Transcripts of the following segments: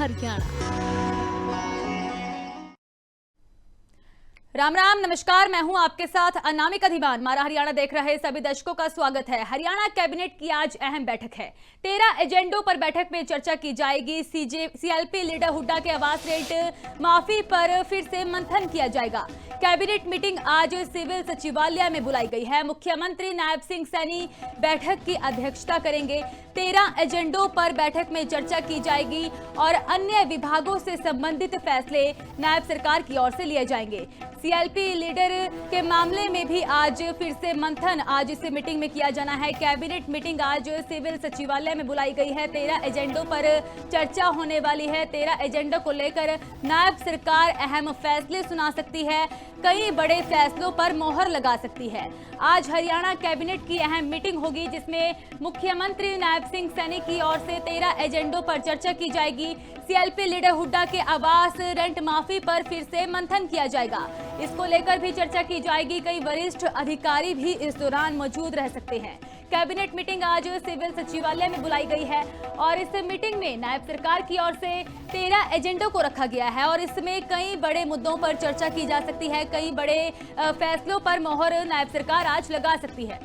हरियाणा। राम राम, नमस्कार। मैं हूं आपके साथ अनामिका धीमान। मारा हरियाणा देख रहे सभी दर्शकों का स्वागत है। हरियाणा कैबिनेट की आज अहम बैठक है। 13 एजेंडों पर बैठक में चर्चा की जाएगी। सीएलपी लीडर हुड्डा के आवास रेट माफी पर फिर से मंथन किया जाएगा। कैबिनेट मीटिंग आज सिविल सचिवालय में बुलाई गई है। मुख्यमंत्री नायब सिंह सैनी बैठक की अध्यक्षता करेंगे। 13 एजेंडों पर बैठक में चर्चा की जाएगी और अन्य विभागों से संबंधित फैसले नायब सरकार की ओर से लिए जाएंगे। सीएलपी लीडर के मामले में भी आज फिर से मंथन आज इस मीटिंग में किया जाना है। कैबिनेट मीटिंग आज सिविल सचिवालय में बुलाई गई है। 13 एजेंडों पर चर्चा होने वाली है। 13 एजेंडों को लेकर नायब सरकार अहम फैसले सुना सकती है, कई बड़े फैसलों पर मोहर लगा सकती है। आज हरियाणा कैबिनेट की अहम मीटिंग होगी जिसमें मुख्यमंत्री नायब सिंह सैनी की ओर से 13 एजेंडों पर चर्चा की जाएगी। सीएलपी लीडर हुड्डा के आवास रेंट माफी पर फिर से मंथन किया जाएगा। इसको लेकर भी चर्चा की जाएगी। कई वरिष्ठ अधिकारी भी इस दौरान मौजूद रह सकते हैं। कैबिनेट मीटिंग आज सिविल सचिवालय में बुलाई गई है और इस मीटिंग में नायब सरकार की ओर से 13 एजेंडों को रखा गया है और इसमें कई बड़े मुद्दों पर चर्चा की जा सकती है। कई बड़े फैसलों पर मोहर नायब सरकार आज लगा सकती है।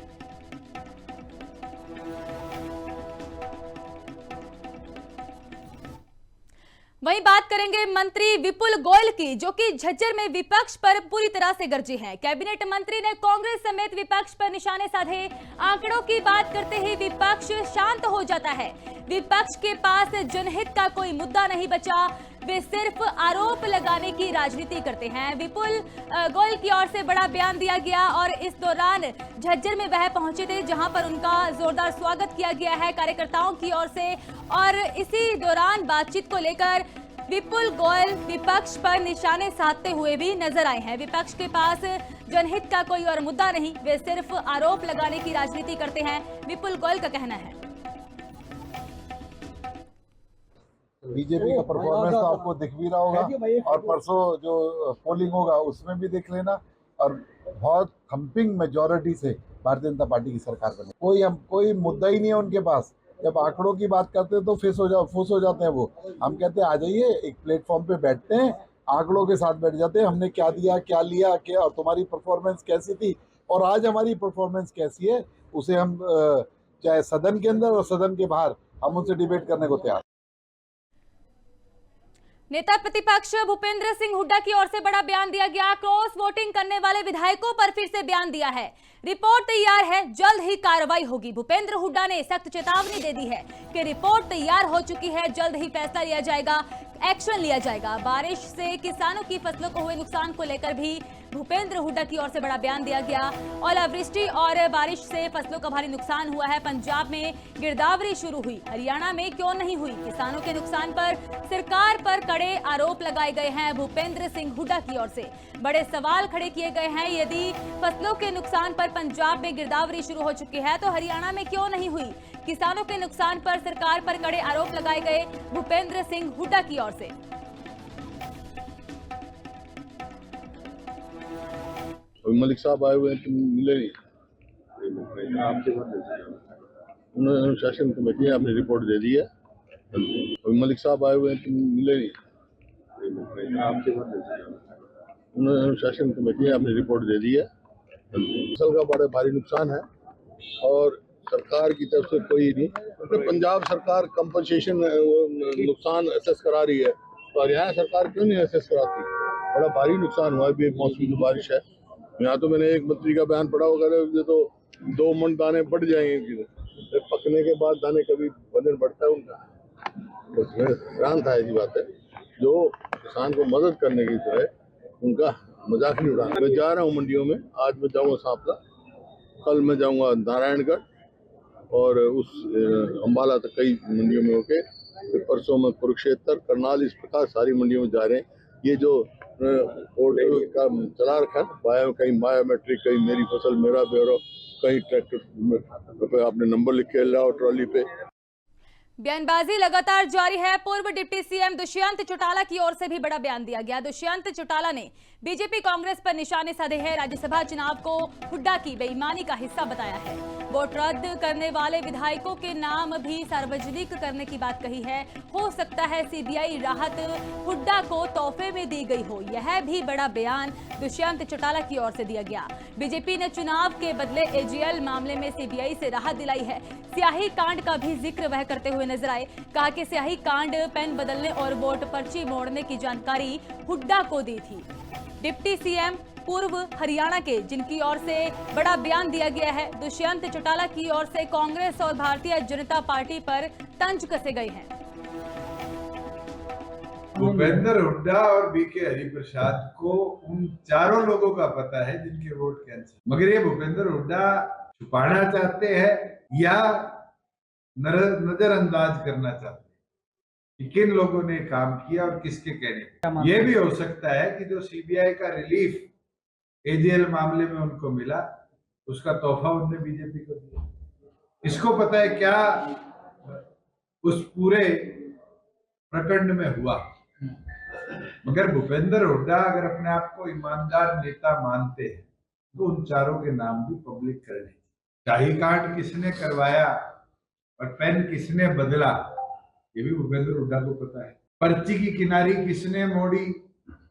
वहीं बात करेंगे मंत्री विपुल गोयल की, जो कि झज्जर में विपक्ष पर पूरी तरह से गरजे हैं। कैबिनेट मंत्री ने कांग्रेस समेत विपक्ष पर निशाने साधे। आंकड़ों की बात करते ही विपक्ष शांत हो जाता है। विपक्ष के पास जनहित का कोई मुद्दा नहीं बचा, वे सिर्फ आरोप लगाने की राजनीति करते हैं। विपुल गोयल की ओर से बड़ा बयान दिया गया और इस दौरान झज्जर में वह पहुंचे थे जहां पर उनका जोरदार स्वागत किया गया है कार्यकर्ताओं की ओर से। और इसी दौरान बातचीत को लेकर विपुल गोयल विपक्ष पर निशाने साधते हुए भी नजर आए हैं। विपक्ष के पास जनहित का कोई और मुद्दा नहीं, वे सिर्फ आरोप लगाने की राजनीति करते हैं, विपुल गोयल का कहना है। बीजेपी का परफॉर्मेंस तो आपको दिख भी रहा होगा और परसों जो पोलिंग होगा उसमें भी देख लेना। और बहुत थंपिंग मेजॉरिटी से भारतीय जनता पार्टी की सरकार बने। कोई मुद्दा ही नहीं है उनके पास। जब आंकड़ों की बात करते हैं तो फुस हो जाते हैं वो। हम कहते हैं आ जाइए, एक प्लेटफॉर्म पे बैठते हैं, आंकड़ों के साथ बैठ जाते हैं, हमने क्या दिया, क्या लिया, क्या और तुम्हारी परफॉर्मेंस कैसी थी और आज हमारी परफॉर्मेंस कैसी है, उसे हम चाहे सदन के अंदर और सदन के बाहर हम उनसे डिबेट करने को तैयार। नेता प्रतिपक्ष भूपेंद्र सिंह हुड्डा की ओर से बड़ा बयान दिया गया। क्रॉस वोटिंग करने वाले विधायकों पर फिर से बयान दिया है। रिपोर्ट तैयार है, जल्द ही कार्रवाई होगी। भूपेंद्र हुड्डा ने सख्त चेतावनी दे दी है कि रिपोर्ट तैयार हो चुकी है, जल्द ही फैसला लिया जाएगा, एक्शन लिया जाएगा। बारिश से किसानों की फसलों को हुए नुकसान को लेकर भी भूपेंद्र हुड्डा की ओर से बड़ा बयान दिया गया। ओलावृष्टि और बारिश से फसलों का भारी नुकसान हुआ है। पंजाब में गिरदावरी शुरू हुई, हरियाणा में क्यों नहीं हुई? किसानों के नुकसान पर सरकार पर कड़े आरोप लगाए गए हैं। भूपेंद्र सिंह हुड्डा की ओर से बड़े सवाल खड़े किए गए हैं। यदि फसलों के नुकसान पर पंजाब में गिरदावरी शुरू हो चुकी है तो हरियाणा में क्यों नहीं हुई? किसानों के नुकसान पर सरकार पर कड़े आरोप लगाए गए भूपेंद्र सिंह हुड्डा की ओर से। मलिक साहब आए हुए हैं तो मिले नहीं। उन्होंने अनुशासन कमेटी ने अपनी रिपोर्ट दे दी है। मलिक साहब आए हुए हैं तो मिले नहीं। उन्होंने अनुशासन कमेटी ने अपनी रिपोर्ट दे दी है। फसल का बड़ा भारी नुकसान है और सरकार की तरफ से कोई नहीं। तो पंजाब सरकार कंपनसेशन नुकसान असेस करा रही है, तो हरियाणा सरकार क्यों नहीं असेस कराती? बड़ा भारी नुकसान हुआ है, भी मौसमी जो बारिश है। यहाँ तो मैंने एक मंत्री का बयान पढ़ा वगैरह, तो 2 मन दाने बढ़ जाएंगे। पकने के बाद दाने कभी वजन बढ़ता है उनका, उसमें हैरान था। ऐसी बात है जो किसान को मदद करने की जो है उनका मजाक नहीं उड़ाना। मैं जा रहा हूँ मंडियों में, आज मैं जाऊँगा सांपला, कल मैं जाऊँगा नारायणगढ़ और उस अम्बाला तक कई मंडियों में होके, फिर परसों में कुरुक्षेत्र, करनाल, इस प्रकार सारी मंडियों में जा रहे हैं। ये जो पोर्टल का चला रखा है, कहीं बायोमेट्रिक, कहीं मेरी फसल मेरा ब्यौरा, कहीं ट्रैक्टर पे आपने नंबर लिख के लाओ ट्रॉली पे। बयानबाजी लगातार जारी है। पूर्व डिप्टी सीएम दुष्यंत चौटाला की ओर से भी बड़ा बयान दिया गया। दुष्यंत चौटाला ने बीजेपी कांग्रेस पर निशाने साधे हैं। राज्यसभा चुनाव को हुड्डा की बेईमानी का हिस्सा बताया है। वोट रद्द करने वाले विधायकों के नाम भी सार्वजनिक करने की बात कही है। हो सकता है सीबीआई राहत हुड्डा को तोहफे में दी गई हो। यह भी बड़ा बयान दुष्यंत चौटाला की ओर से दिया गया। बीजेपी ने चुनाव के बदले एजीएल मामले में सीबीआई से राहत दिलाई है। स्याही कांड का भी जिक्र वह करते हुए नजर आए। कहा कि स्याही कांड पेन बदलने और वोट पर्ची मोड़ने की जानकारी हुड्डा को दी थी। डिप्टी सीएम पूर्व हरियाणा के, जिनकी ओर से बड़ा बयान दिया गया है। दुष्यंत चौटाला की ओर से कांग्रेस और भारतीय जनता पार्टी पर तंज कसे गए हैं। भूपेंद्र हुड्डा और बीके हरिप्रसाद को उन चारों लोगों का पता है जिनके वोट कैंसिल, मगर ये भूपेंद्र हुड्डा छुपाना चाहते हैं या नजरअंदाज करना चाहते हैं कि किन लोगों ने काम किया और किसके कहने। ये भी हो सकता है कि जो सीबीआई का रिलीफ एजीएल मामले में उनको मिला, उसका तोहफा उनने बीजेपी को दिया। इसको पता है क्या उस पूरे प्रकरण में हुआ। मगर भूपेंद्र हुड्डा अगर अपने आप को ईमानदार नेता मानते हैं तो उन चारों के नाम भी पब्लिक करने। शाही कांड किसने करवाया और पेन किसने बदला, ये भी भूपेंद्र हुड्डा को पता है। पर्ची की किनारी किसने मोड़ी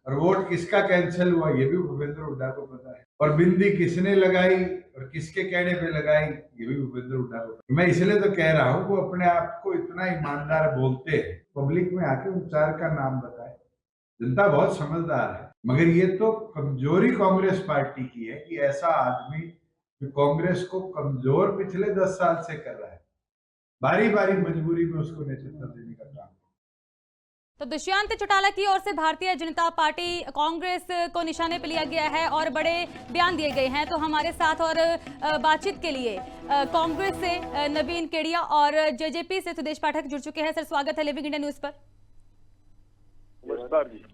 और वोट किसका कैंसिल हुआ, ये भी भूपेंद्र हुड्डा को पता है। और बिंदी किसने लगाई और किसके कहने पे लगाई, ये भी भूपेंद्र हुड्डा को पता है। मैं इसलिए तो कह रहा हूँ वो अपने आप को इतना ईमानदार बोलते हैं, पब्लिक में आके उन चार का नाम बताए। जनता बहुत समझदार है, मगर ये तो कमजोरी कांग्रेस पार्टी की है कि ऐसा आदमी जो कांग्रेस को कमजोर पिछले 10 साल से कर रहा है, बारी बारी मजबूरी में उसको नेतृत्व देने का काम। तो दुष्यंत चौटाला की ओर से भारतीय जनता पार्टी कांग्रेस को निशाने पर लिया गया है और बड़े बयान दिए गए हैं। तो हमारे साथ और बातचीत के लिए कांग्रेस से नवीन केडिया और जेजेपी से सुदेश पाठक जुड़ चुके हैं। सर, स्वागत है लिविंग इंडिया न्यूज पर। नमस्कार जी।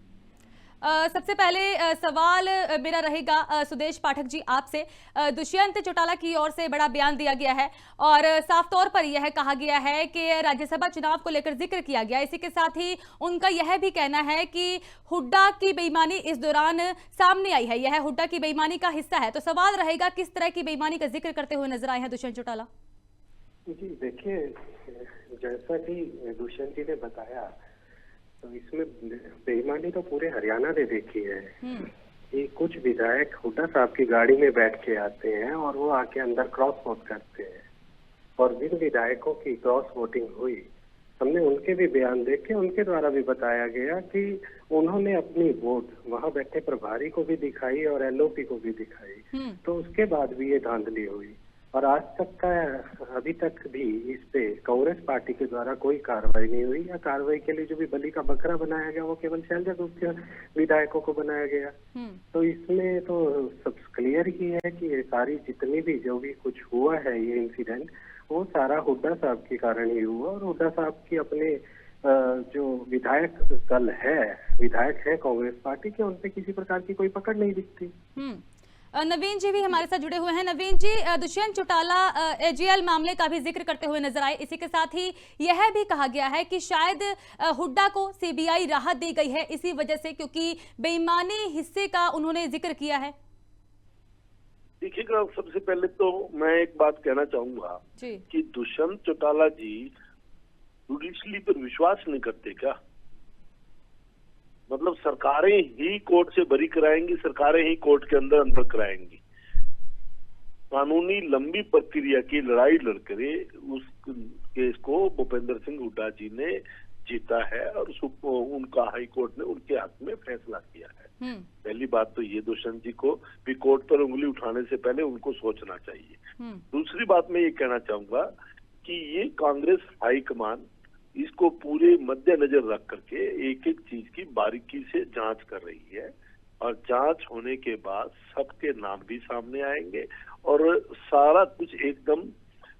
सबसे पहले सवाल मेरा रहेगा सुदेश पाठक जी आपसे। दुष्यंत चौटाला की ओर से बड़ा बयान दिया गया है और साफ तौर पर यह कहा गया है कि राज्यसभा चुनाव को लेकर जिक्र किया गया। इसी के साथ ही उनका यह भी कहना है कि हुड्डा की बेईमानी इस दौरान सामने आई है, यह हुड्डा की बेईमानी का हिस्सा है। तो सवाल रहेगा, किस तरह की बेईमानी का जिक्र करते हुए नजर आए हैं दुष्यंत चौटाला? जी देखिए, जैसा कि दुष्यंत जी ने बताया तो इसमें बेईमानी तो पूरे हरियाणा ने देखी है कि कुछ विधायक हुड्डा साहब की गाड़ी में बैठ के आते हैं और वो आके अंदर क्रॉस वोट करते हैं। और जिन विधायकों की क्रॉस वोटिंग हुई, हमने उनके भी बयान देखे, उनके द्वारा भी बताया गया कि उन्होंने अपनी वोट वहां बैठे प्रभारी को भी दिखाई और एलओपी को भी दिखाई। तो उसके बाद भी ये धांधली हुई और आज तक का अभी तक भी इस पे कांग्रेस पार्टी के द्वारा कोई कार्रवाई नहीं हुई, या कार्रवाई के लिए जो भी बलि का बकरा बनाया गया वो केवल शैलजा ग्रुप के विधायकों को बनाया गया। तो इसमें तो सब क्लियर ही है कि ये सारी जितनी भी जो भी कुछ हुआ है ये इंसिडेंट, वो सारा हुड्डा साहब के कारण ही हुआ। और हुड्डा साहब की अपने जो विधायक दल है, विधायक है कांग्रेस पार्टी के, उनपे किसी प्रकार की कोई पकड़ नहीं दिखती। नवीन जी भी हमारे साथ जुड़े हुए हैं। नवीन जी, दुष्यंत चौटाला एजीएल मामले का भी जिक्र करते हुए नजर आए। इसी के साथ ही यह भी कहा गया है कि शायद हुड्डा को सीबीआई राहत दी गई है इसी वजह से, क्योंकि बेईमानी हिस्से का उन्होंने जिक्र किया है। देखिएगा, सबसे पहले तो मैं एक बात कहना चाहूंगा कि दुष्यंत चौटाला जी जुडिशली पर विश्वास नहीं करते क्या? मतलब सरकारें ही कोर्ट से बरी कराएंगी, सरकारें ही कोर्ट के अंदर कराएंगी। कानूनी लंबी प्रक्रिया की लड़ाई लड़कर उस केस को भूपेंद्र सिंह हुड्डा जी ने जीता है और उनका हाई कोर्ट ने उनके हक में फैसला किया है। पहली बात तो ये दुष्यंत जी को भी कोर्ट पर उंगली उठाने से पहले उनको सोचना चाहिए। दूसरी बात मैं ये कहना चाहूंगा कि ये कांग्रेस हाईकमान इसको पूरे मद्देनजर रख करके एक एक चीज की बारीकी से जांच कर रही है और जांच होने के बाद सबके नाम भी सामने आएंगे और सारा कुछ एकदम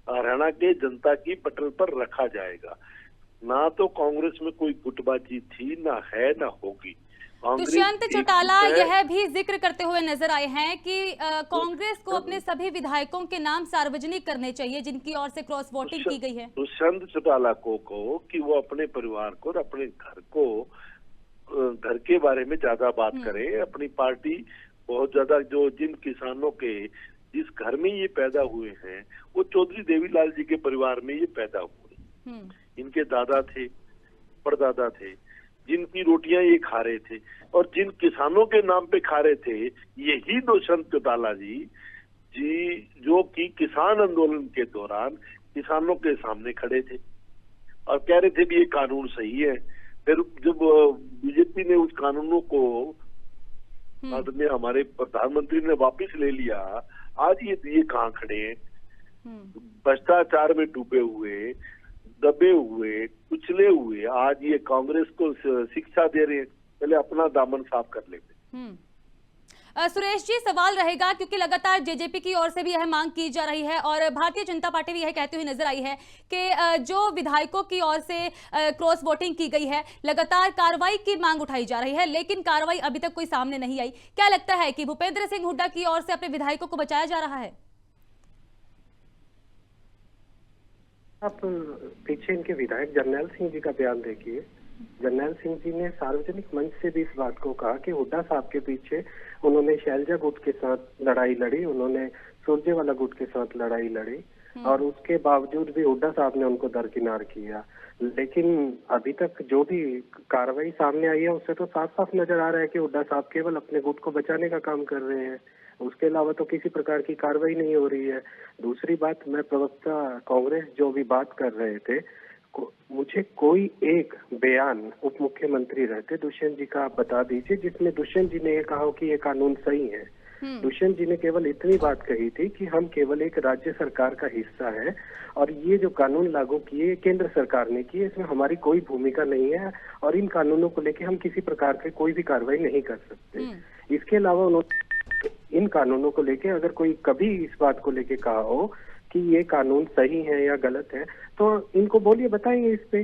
हरियाणा के जनता की पटल पर रखा जाएगा। ना तो कांग्रेस में कोई गुटबाजी थी, ना है, ना होगी। दुष्यंत चौटाला यह भी जिक्र करते हुए नजर आए हैं कि कांग्रेस को अपने सभी विधायकों के नाम सार्वजनिक करने चाहिए जिनकी ओर से क्रॉस वोटिंग की गई है। दुष्यंत चौटाला को कहो कि वो अपने परिवार को और अपने घर को घर के बारे में ज्यादा बात करें। अपनी पार्टी बहुत ज्यादा जो जिन किसानों के जिस घर में ये पैदा हुए हैं वो चौधरी देवीलाल जी के परिवार में ये पैदा हुए। इनके दादा थे, परदादा थे, जिनकी रोटियां ये खा रहे थे और जिन किसानों के नाम पे खा रहे थे यही दुष्यंत चौटाला जी जो कि किसान आंदोलन के दौरान किसानों के सामने खड़े थे और कह रहे थे भी ये कानून सही है। फिर जब बीजेपी ने उस कानूनों को बाद में हमारे प्रधानमंत्री ने वापस ले लिया, आज ये कहाँ खड़े हैं? भ्रष्टाचार में डूबे हुए, दबे हुए, कुचले हुए, आज ये कांग्रेस को शिक्षा दे रहे हैं। पहले अपना दामन साफ कर लेते। सुरेश जी, सवाल रहेगा क्योंकि लगातार जेजेपी की ओर से भी यह मांग की जा रही है और भारतीय जनता पार्टी भी यह कहती हुई नजर आई है कि जो विधायकों की ओर से क्रॉस वोटिंग की गई है, लगातार कार्रवाई की मांग उठाई जा रही है, लेकिन कार्रवाई अभी तक कोई सामने नहीं आई। क्या लगता है कि भूपेंद्र सिंह हुड्डा की ओर से अपने विधायकों को बचाया जा रहा है? आप पीछे इनके विधायक जरनैल सिंह जी का बयान देखिए। जरनैल सिंह जी ने सार्वजनिक मंच से भी इस बात को कहा कि हुड्डा साहब के पीछे उन्होंने शैलजा गुट के साथ लड़ाई लड़ी, उन्होंने सुरजेवाला गुट के साथ लड़ाई लड़ी और उसके बावजूद भी हुड्डा साहब ने उनको दरकिनार किया। लेकिन अभी तक जो भी कार्रवाई सामने आई है उससे तो साफ साफ नजर आ रहा है कि हुड्डा साहब केवल अपने गुट को बचाने का काम कर रहे हैं, उसके अलावा तो किसी प्रकार की कार्रवाई नहीं हो रही है। दूसरी बात, मैं प्रवक्ता कांग्रेस जो भी बात कर रहे थे, मुझे कोई एक बयान उप मुख्यमंत्री रहते दुष्यंत जी का बता दीजिए जिसमें दुष्यंत जी ने ये कहा कि ये कानून सही है। दुष्यंत जी ने केवल इतनी बात कही थी कि हम केवल एक राज्य सरकार का हिस्सा है और ये जो कानून लागू किए केंद्र सरकार ने किए, इसमें हमारी कोई भूमिका नहीं है और इन कानूनों को लेकर हम किसी प्रकार की कोई भी कार्रवाई नहीं कर सकते। इसके अलावा उन्होंने इन कानूनों को लेकर अगर कोई कभी इस बात को लेकर कहा हो कि ये कानून सही है या गलत है तो इनको बोलिए, बताइए इस पे।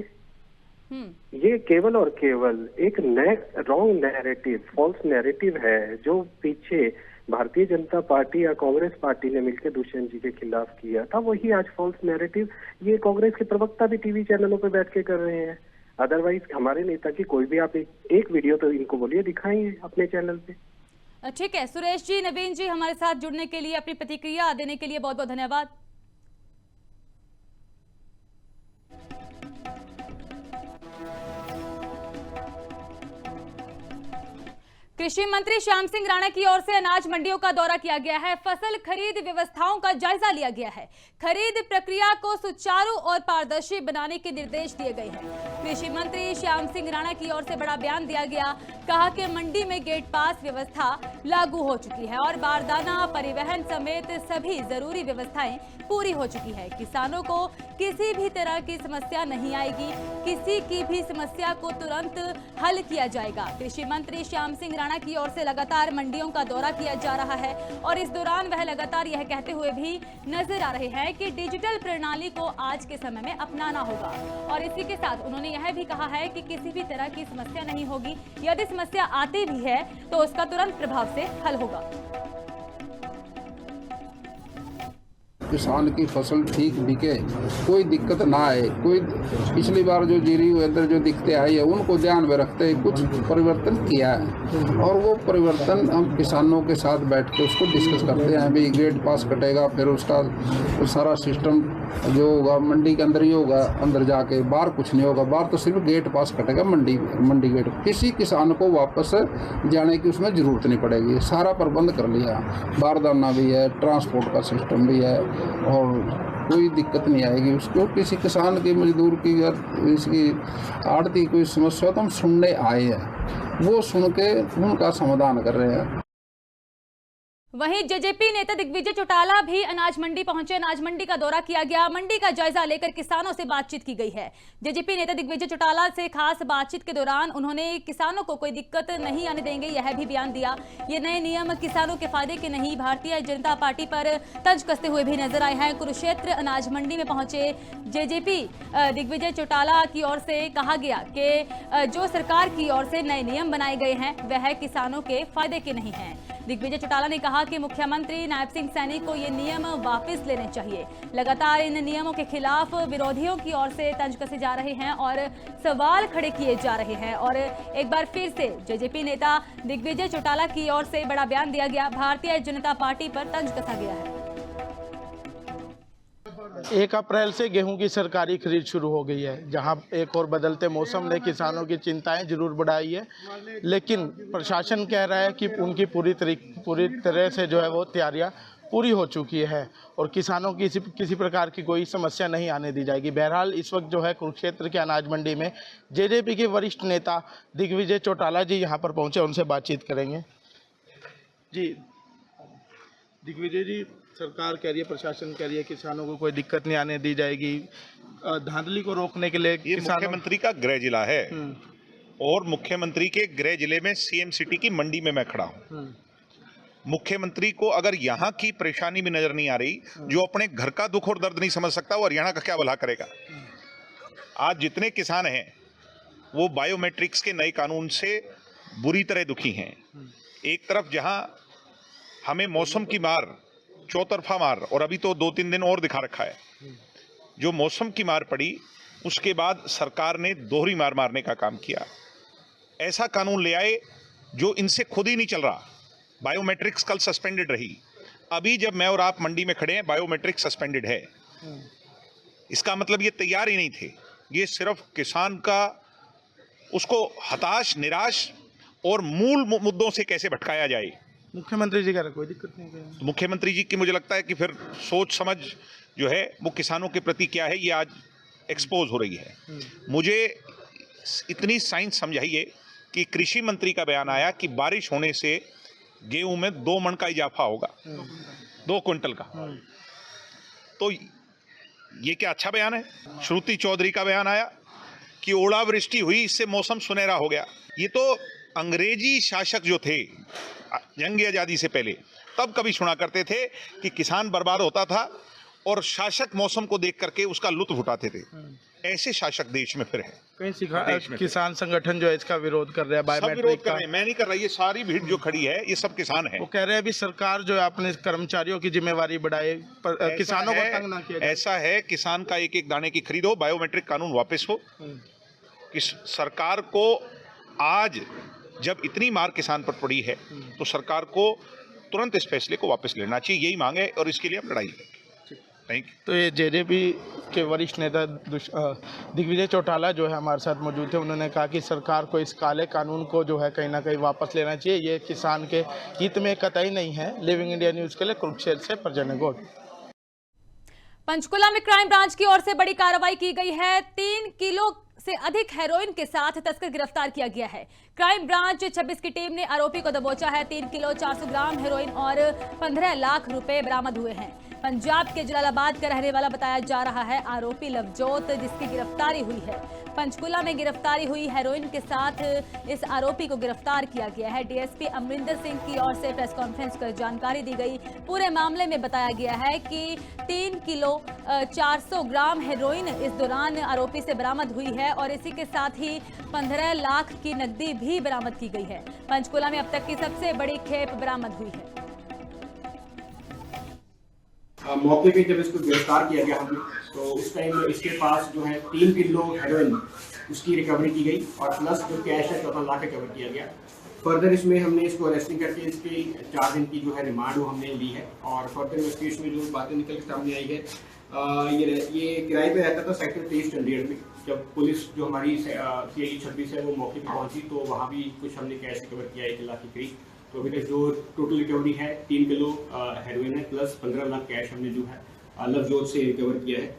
ये केवल और केवल एक रॉन्ग नैरेटिव, फॉल्स नैरेटिव है जो पीछे भारतीय जनता पार्टी या कांग्रेस पार्टी ने मिलकर दुष्यंत जी के खिलाफ किया था, वही आज फॉल्स नैरेटिव ये कांग्रेस के प्रवक्ता भी टीवी चैनलों पे बैठ के कर रहे हैं। अदरवाइज हमारे नेता की कोई भी आप एक वीडियो तो इनको बोलिए दिखाएंगे अपने चैनल पे। ठीक है सुरेश जी, नवीन जी, हमारे साथ जुड़ने के लिए, अपनी प्रतिक्रिया देने के लिए बहुत बहुत धन्यवाद। कृषि मंत्री श्याम सिंह राणा की ओर से अनाज मंडियों का दौरा किया गया है, फसल खरीद व्यवस्थाओं का जायजा लिया गया है, खरीद प्रक्रिया को सुचारू और पारदर्शी बनाने के निर्देश दिए गए हैं। कृषि मंत्री श्याम सिंह राणा की ओर से बड़ा बयान दिया गया, कहा कि मंडी में गेट पास व्यवस्था लागू हो चुकी है और बारदाना, परिवहन समेत सभी जरूरी व्यवस्थाएं पूरी हो चुकी है। किसानों को किसी भी तरह की समस्या नहीं आएगी, किसी की भी समस्या को तुरंत हल किया जाएगा। कृषि मंत्री श्याम सिंह राणा की ओर से लगातार मंडियों का दौरा किया जा रहा है और इस दौरान वह लगातार यह कहते हुए भी नजर आ रहे हैं कि डिजिटल प्रणाली को आज के समय में अपनाना होगा और इसी के साथ उन्होंने यह भी कहा है कि किसी भी तरह की समस्या नहीं होगी, यदि समस्या आती भी है तो उसका तुरंत प्रभाव से हल होगा। किसान की फसल ठीक बिके, कोई दिक्कत ना आए, कोई पिछली बार जो जीरी वेदर जो दिक्कतें आई है उनको ध्यान में रखते हुए कुछ परिवर्तन किया है और वो परिवर्तन हम किसानों के साथ बैठ के उसको डिस्कस करते हैं। भाई गेट पास कटेगा, फिर उसका सारा सिस्टम जो होगा मंडी के अंदर ही होगा, अंदर जाके बाहर कुछ नहीं होगा, बाहर तो सिर्फ गेट पास कटेगा मंडी गेट। किसी किसान को वापस जाने की उसमें ज़रूरत नहीं पड़ेगी, सारा प्रबंध कर लिया, बारदाना भी है, ट्रांसपोर्ट का सिस्टम भी है और कोई दिक्कत नहीं आएगी उसको। किसी किसान की, मजदूर की, इसकी आड़ती कोई समस्या तो हम सुनने आए हैं, वो सुन के उनका समाधान कर रहे हैं। वहीं जेजेपी नेता दिग्विजय चौटाला भी अनाज मंडी पहुंचे, अनाज मंडी का दौरा किया गया, मंडी का जायजा लेकर किसानों से बातचीत की गई है। जेजेपी नेता दिग्विजय चौटाला से खास बातचीत के दौरान उन्होंने किसानों को कोई दिक्कत नहीं आने देंगे यह भी बयान दिया। ये नए नियम किसानों के फायदे के नहीं, भारतीय जनता पार्टी पर तंज कसते हुए भी नजर आए हैं। कुरुक्षेत्र अनाज मंडी में पहुंचे जेजेपी दिग्विजय चौटाला की ओर से कहा गया कि जो सरकार की ओर से नए नियम बनाए गए हैं वह किसानों के फायदे के नहीं हैं। दिग्विजय चौटाला ने कहा कि मुख्यमंत्री नायब सिंह सैनी को ये नियम वापस लेने चाहिए। लगातार इन नियमों के खिलाफ विरोधियों की ओर से तंज कसे जा रहे हैं और सवाल खड़े किए जा रहे हैं। और एक बार फिर से जेजेपी नेता दिग्विजय चौटाला की ओर से बड़ा बयान दिया गया। भारतीय जनता पार्टी पर तंज कसा गया है। 1 अप्रैल से गेहूं की सरकारी खरीद शुरू हो गई है, जहां एक और बदलते मौसम ने किसानों की चिंताएं जरूर बढ़ाई है, लेकिन प्रशासन कह रहा है कि उनकी पूरी तरह से जो है वो तैयारियां पूरी हो चुकी है और किसानों की किसी प्रकार की कोई समस्या नहीं आने दी जाएगी। बहरहाल इस वक्त जो है कुरुक्षेत्र के अनाज मंडी में जेजेपी के वरिष्ठ नेता दिग्विजय चौटाला जी यहाँ पर पहुँचे, उनसे बातचीत करेंगे। जी दिग्विजय जी, सरकार कह रही है, प्रशासन कह रही है किसानों को कोई दिक्कत नहीं आने दी जाएगी। धांधली को रोकने के लिए ये मुख्यमंत्री का गृह जिला है और मुख्यमंत्री के गृह जिले में सीएम सिटी की मंडी में मैं खड़ा हूँ। मुख्यमंत्री को अगर यहाँ की परेशानी भी नजर नहीं आ रही, जो अपने घर का दुख और दर्द नहीं समझ सकता, वो हरियाणा का क्या भला करेगा। आज जितने किसान हैं वो बायोमेट्रिक्स के नए कानून से बुरी तरह दुखी हैं। एक तरफ जहाँ हमें मौसम की मार, चौतरफा मार, और अभी तो 2-3 दिन और दिखा रखा है, जो मौसम की मार पड़ी उसके बाद सरकार ने दोहरी मार मारने का काम किया। ऐसा कानून ले आए जो इनसे खुद ही नहीं चल रहा। बायोमेट्रिक्स कल सस्पेंडेड रही, अभी जब मैं और आप मंडी में खड़े हैं बायोमेट्रिक्स सस्पेंडेड है। इसका मतलब ये तैयार ही नहीं थे। ये सिर्फ किसान का उसको हताश, निराश और मूल मुद्दों से कैसे भटकाया जाए। मुख्यमंत्री जी कह रहे कोई दिक्कत नहीं है। मुख्यमंत्री जी की मुझे लगता है कि फिर सोच समझ जो है वो किसानों के प्रति क्या है ये आज एक्सपोज हो रही है। मुझे इतनी साइंस समझाइए कि कृषि मंत्री का बयान आया कि बारिश होने से गेहूं में 2 मन का इजाफा होगा, 2 क्विंटल का। तो ये क्या अच्छा बयान है। श्रुति चौधरी का बयान आया कि ओलावृष्टि हुई, इससे मौसम सुनहरा हो गया। ये तो अंग्रेजी शासक जो थे जंग आज़ादी से पहले, तब कभी सुना करते थे कि किसान बर्बाद होता था और शासक मौसम को देख करके उसका लुत्फ उठाते थे। ऐसे शासक देश में फिर है। कहीं किसान संगठन जो है इसका विरोध कर रहा है, सब विरोध कर रहे हैं, मैं नहीं कर रहा। ये सारी भीड़ जो खड़ी है ये सब किसान है। वो कह रहे हैं अभी सरकार जो है अपने कर्मचारियों की जिम्मेवारी बढ़ाए, पर किसानों को तंग ना किया जाए। ऐसा है, किसान का एक एक दाने की खरीद हो, बायोमेट्रिक कानून वापस हो। कि सरकार को आज जब इतनी मार किसान पर पड़ी है तो सरकार को तुरंत इस फैसले को वापस लेना चाहिए, यही मांग है और इसके लिए हम लड़ाई करेंगे। तो ये जेजेपी के वरिष्ठ नेता दिग्विजय चौटाला जो है हमारे साथ मौजूद थे। उन्होंने कहा कि सरकार को इस काले कानून को जो है कहीं ना कहीं वापस लेना चाहिए, ये किसान के हित में कतई नहीं है। लिविंग इंडिया न्यूज़ के लिए कुरुक्षेत्र से परजन गौड़। पंचकुला में क्राइम ब्रांच की ओर से बड़ी कार्रवाई की गई है। 3 किलो से अधिक हेरोइन के साथ तस्कर गिरफ्तार किया गया है। क्राइम ब्रांच 26 की टीम ने आरोपी को दबोचा है। 3 किलो 400 ग्राम हेरोइन और 15 लाख रुपए बरामद हुए हैं। पंजाब के जलालाबाद का रहने वाला बताया जा रहा है आरोपी लवजोत, जिसकी गिरफ्तारी हुई है। पंचकुला में गिरफ्तारी हुई हेरोइन के साथ इस आरोपी को गिरफ्तार किया गया है। डीएसपी अमरिंदर सिंह की ओर से प्रेस कॉन्फ्रेंस कर जानकारी दी गई। पूरे मामले में बताया गया है कि 3 किलो 400 ग्राम हेरोइन इस दौरान आरोपी से बरामद हुई है और इसी के साथ ही 15 लाख की नकदी भी बरामद की गई है। पंचकुला में अब तक की सबसे बड़ी खेप बरामद हुई है। मौके पे जब इसको गिरफ्तार किया गया हमने, तो उस टाइम इसके पास जो है 3 किलो हेरोइन उसकी रिकवरी की गई और प्लस जो कैश है 14 लाख रिकवर किया गया। फर्दर इसमें हमने इसको अरेस्टिंग करके इसकी 4 दिन की जो है रिमांड वो हमने ली है और फर्दर इन्वेस्टिगेशन में जो बातें निकल के सामने आई है, ये किराए पे रहता था सेक्टर 23 चंडीगढ़ में। जब पुलिस जो हमारी CID 26 है वो मौके पर पहुंची तो वहाँ भी कुछ हमने कैश रिकवर किया 1 लाख के करीब। तो अभी तक जो टोटल रिकवरी है 3 किलो हेरोइन है प्लस 15 लाख कैश हमने जो है लवजोत से रिकवर किया है।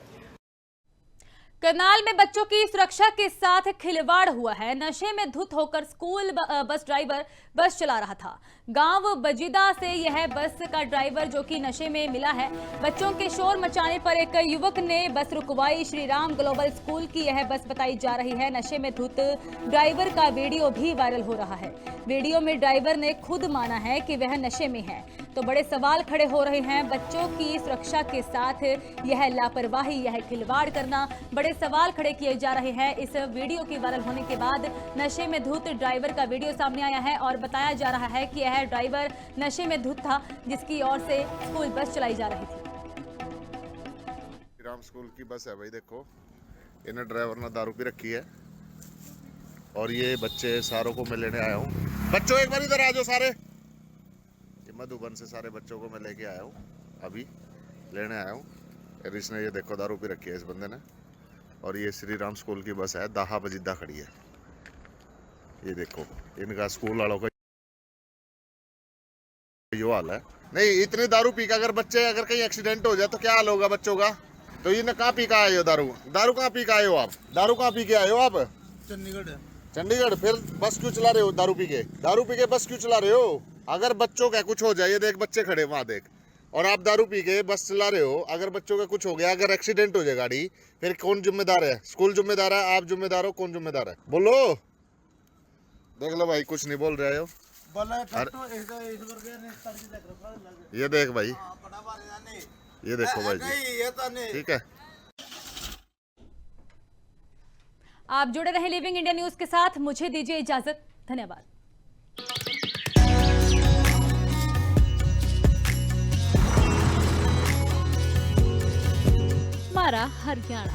करनाल में बच्चों की सुरक्षा के साथ खिलवाड़ हुआ है। नशे में धुत होकर स्कूल बस ड्राइवर बस चला रहा था। गांव बजीदा से यह बस का ड्राइवर जो कि नशे में मिला है। बच्चों के शोर मचाने पर एक युवक ने बस रुकवाई। श्री राम ग्लोबल स्कूल की यह बस बताई जा रही है। नशे में धुत ड्राइवर का वीडियो भी वायरल हो रहा है। वीडियो में ड्राइवर ने खुद माना है कि वह नशे में है। तो बड़े सवाल खड़े हो रहे हैं। बच्चों की सुरक्षा के साथ यह लापरवाही, यह खिलवाड़ करना, बड़े सवाल खड़े किए जा रहे हैं। इस वीडियो के वायरल होने के बाद नशे में धुत ड्राइवर का वीडियो सामने आया है और बताया जा रहा है कि यह ड्राइवर नशे में धुत था, जिसकी ओर से स्कूल बस चलाई जा रही थी। राम स्कूल की बस है भाई, देखो इन्हें ड्राइवर ने दारू पी रखी है और ये बच्चे सारों को मैं लेने आया हूँ। बच्चों एक बार इधर आ जाओ सारे। ये मधुबन से सारे बच्चों को मैं लेके आया हूँ, अभी लेने आया हूँ। और इसने ये देखो दारू पी रखी है इस बंदे ने। और ये श्री राम स्कूल की बस है, दाहा बजिद्दा खड़ी है। ये देखो इनका स्कूल वालों का यो हाल है। नहीं इतनी दारू पी का अगर बच्चे अगर कहीं एक्सीडेंट हो जाए तो क्या हाल होगा बच्चों का। तो इन्हें कहाँ पी का आए हो दारू? दारू कहाँ पी का आए हो आप? दारू कहाँ पी के आए हो आप? चंडीगढ़। फिर बस क्यों चला रहे हो दारू पी के? दारू पी के बस क्यों चला रहे हो? अगर बच्चों का कुछ हो जाए, ये देख बच्चे खड़े वहां देख, और आप दारू पी के बस चला रहे हो, अगर बच्चों का कुछ हो गया, अगर एक्सीडेंट हो जाए गाड़ी, फिर कौन जिम्मेदार है? स्कूल जिम्मेदार है, आप जिम्मेदार हो, कौन जिम्मेदार है? बोलो। देख लो भाई, कुछ नहीं बोल रहे हो। ये देख भाई, ये देखो भाई जी, ठीक है। आप जुड़े रहे लिविंग इंडिया न्यूज के साथ, मुझे दीजिए इजाजत, धन्यवाद। हमारा हरियाणा।